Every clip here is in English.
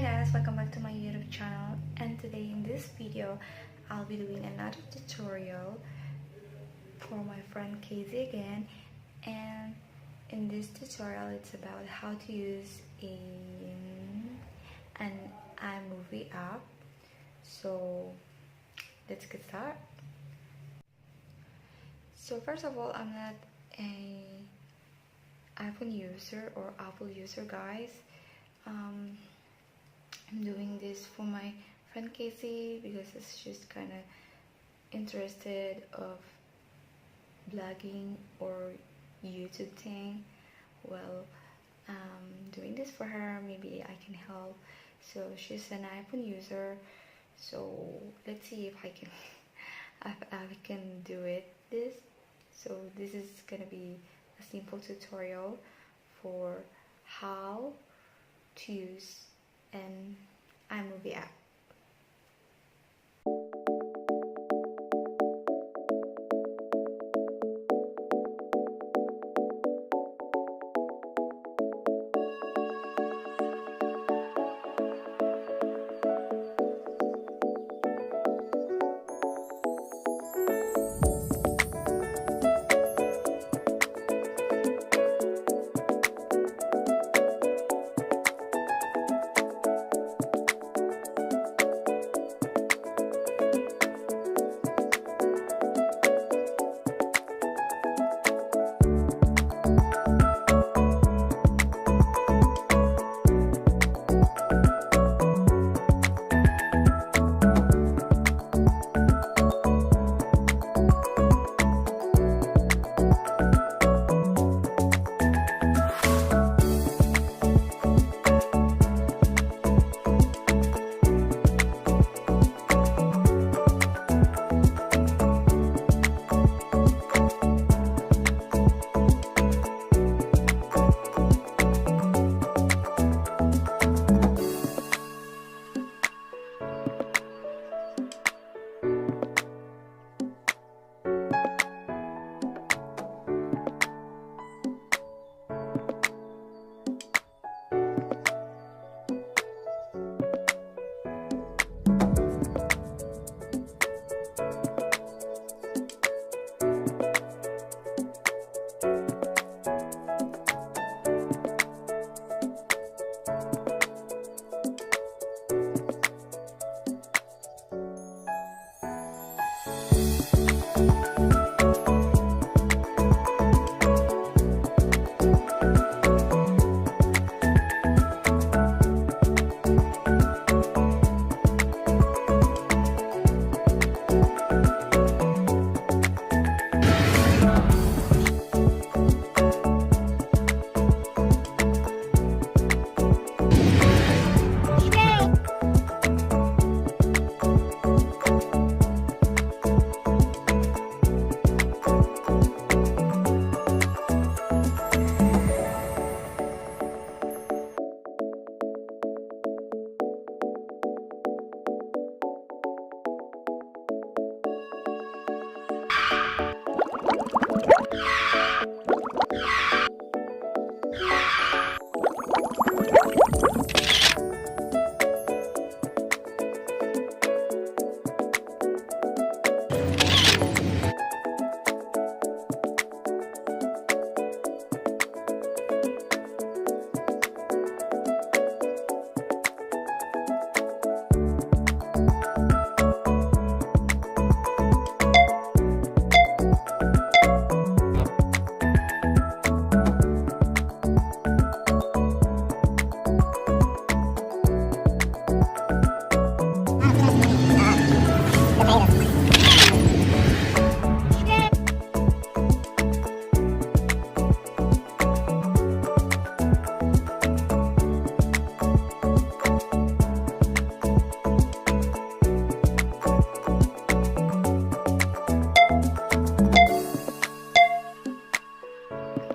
guys, welcome back to my YouTube channel, and today in this video I'll be doing another tutorial for my friend Casey again. And in this tutorial it's about how to use an iMovie app. So let's get started. So first of all, I'm not a iPhone user or Apple user, guys. I'm doing this for my friend Casey because she's kind of interested of blogging or YouTube thing. Well, doing this for her, maybe I can help. So she's an iPhone user, so let's see if I can if I can do this. So this is gonna be a simple tutorial for how to use an iMovie app.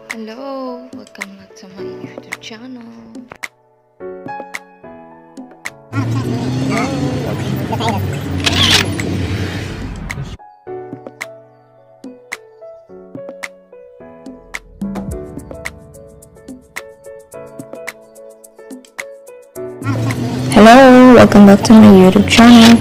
Hello, welcome back to my YouTube channel. welcome back to my YouTube channel.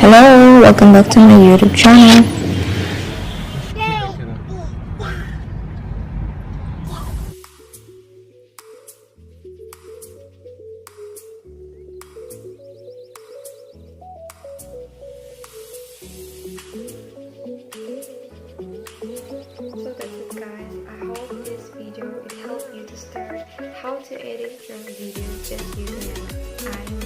Hello, welcome back to my YouTube channel. So that's it guys, I hope this video it helped you to start how to edit your videos just using an